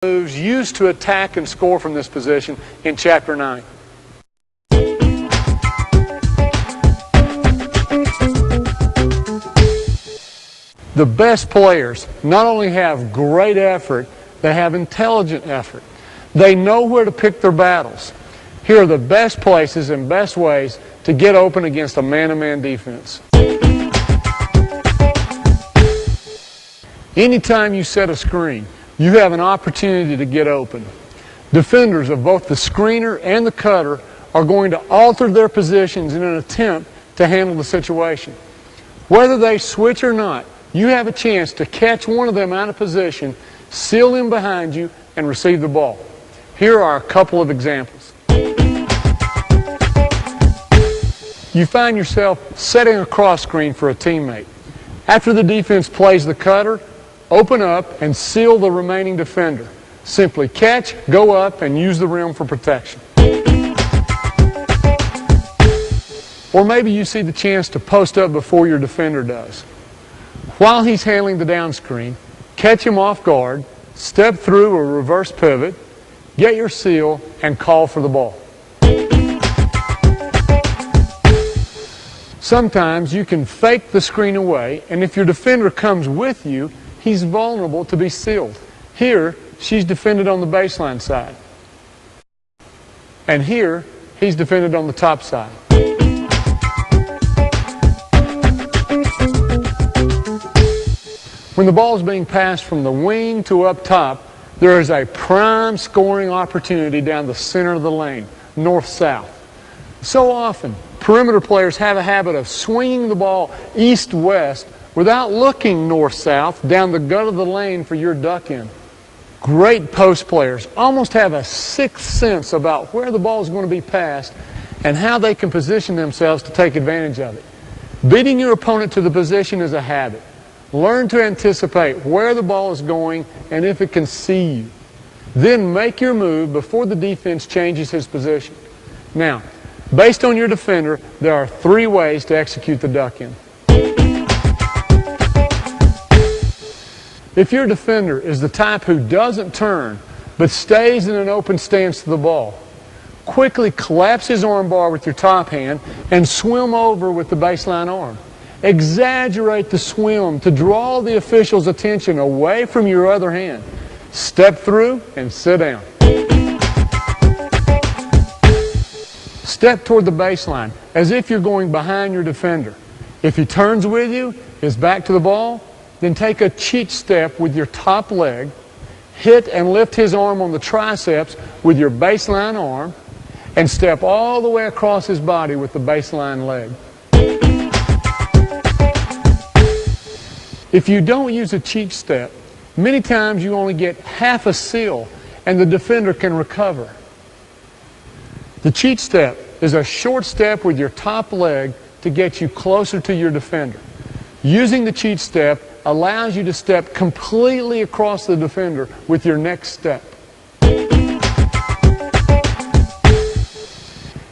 moves used to attack and score from this position in Chapter 9. The best players not only have great effort, they have intelligent effort. They know where to pick their battles. Here are the best places and best ways to get open against a man-to-man defense. Anytime you set a screen, you have an opportunity to get open. Defenders of both the screener and the cutter are going to alter their positions in an attempt to handle the situation. Whether they switch or not, you have a chance to catch one of them out of position, seal them behind you, and receive the ball. Here are a couple of examples. You find yourself setting a cross screen for a teammate. After the defense plays the cutter, open up and seal the remaining defender. Simply catch, go up, and use the rim for protection. Or maybe you see the chance to post up before your defender does. While he's handling the down screen, catch him off guard, step through a reverse pivot, get your seal, and call for the ball. Sometimes you can fake the screen away, and if your defender comes with you, he's vulnerable to be sealed. Here, she's defended on the baseline side. And here, he's defended on the top side. When the ball is being passed from the wing to up top, there is a prime scoring opportunity down the center of the lane, north-south. So often, perimeter players have a habit of swinging the ball east-west without looking north-south down the gut of the lane for your duck-in. Great post players almost have a sixth sense about where the ball is going to be passed and how they can position themselves to take advantage of it. Beating your opponent to the position is a habit. Learn to anticipate where the ball is going and if it can see you. Then make your move before the defense changes his position. Now, based on your defender, there are 3 ways to execute the duck-in. If your defender is the type who doesn't turn but stays in an open stance to the ball, quickly collapse his arm bar with your top hand and swim over with the baseline arm. Exaggerate the swim to draw the official's attention away from your other hand. Step through and sit down. Step toward the baseline as if you're going behind your defender. If he turns with you, his back to the ball, then take a cheat step with your top leg, hit and lift his arm on the triceps with your baseline arm, and step all the way across his body with the baseline leg. If you don't use a cheat step, many times you only get half a seal and the defender can recover. The cheat step is a short step with your top leg to get you closer to your defender. Using the cheat step allows you to step completely across the defender with your next step.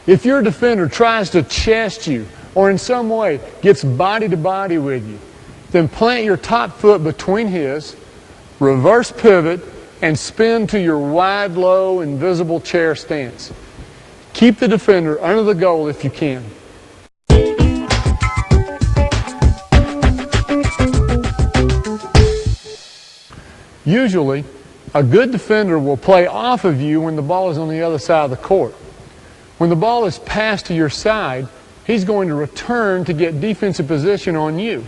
If your defender tries to chest you or in some way gets body to body with you, then plant your top foot between his, reverse pivot, and spin to your wide, low, invisible chair stance. Keep the defender under the goal if you can. Usually, a good defender will play off of you when the ball is on the other side of the court. When the ball is passed to your side, he's going to return to get defensive position on you.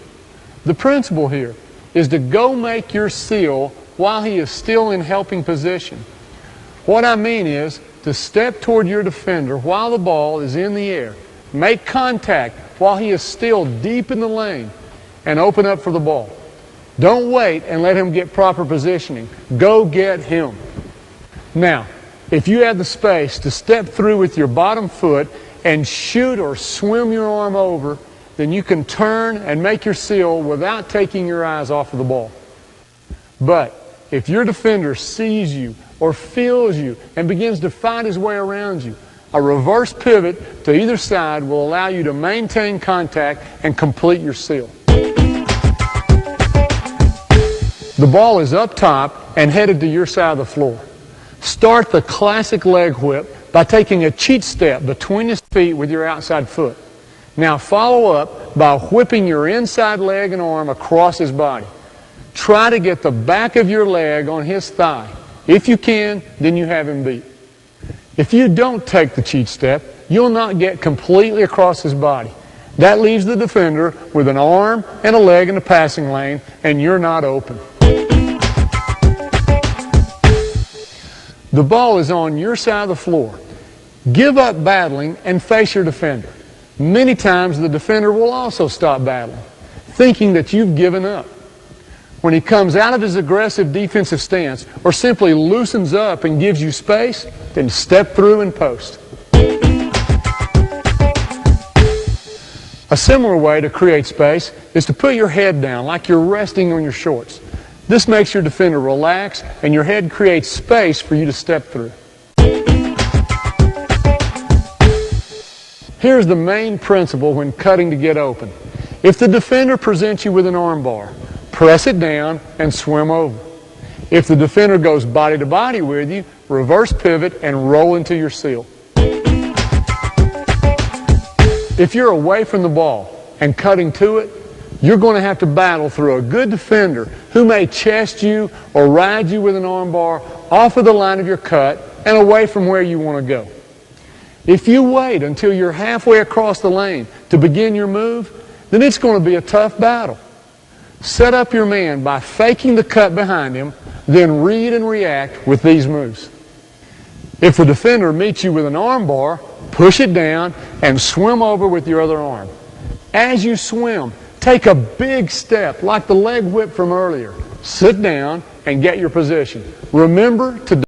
The principle here is to go make your seal while he is still in helping position. What I mean is to step toward your defender while the ball is in the air, make contact while he is still deep in the lane, and open up for the ball. Don't wait and let him get proper positioning. Go get him. Now, if you have the space to step through with your bottom foot and shoot or swim your arm over, then you can turn and make your seal without taking your eyes off of the ball. But if your defender sees you or feels you and begins to fight his way around you, a reverse pivot to either side will allow you to maintain contact and complete your seal. The ball is up top and headed to your side of the floor. Start the classic leg whip by taking a cheat step between his feet with your outside foot. Now follow up by whipping your inside leg and arm across his body. Try to get the back of your leg on his thigh. If you can, then you have him beat. If you don't take the cheat step, you'll not get completely across his body. That leaves the defender with an arm and a leg in the passing lane, and you're not open. The ball is on your side of the floor. Give up battling and face your defender. Many times the defender will also stop battling, thinking that you've given up. When he comes out of his aggressive defensive stance or simply loosens up and gives you space, then step through and post. A similar way to create space is to put your head down like you're resting on your shorts. This makes your defender relax and your head creates space for you to step through. Here's the main principle when cutting to get open. If the defender presents you with an arm bar, press it down and swim over. If the defender goes body to body with you, reverse pivot and roll into your seal. If you're away from the ball and cutting to it, you're going to have to battle through a good defender who may chest you or ride you with an arm bar off of the line of your cut and away from where you want to go. If you wait until you're halfway across the lane to begin your move, then it's going to be a tough battle. Set up your man by faking the cut behind him, then read and react with these moves. If the defender meets you with an arm bar, push it down and swim over with your other arm. As you swim, take a big step like the leg whip from earlier. Sit down and get your position. Remember to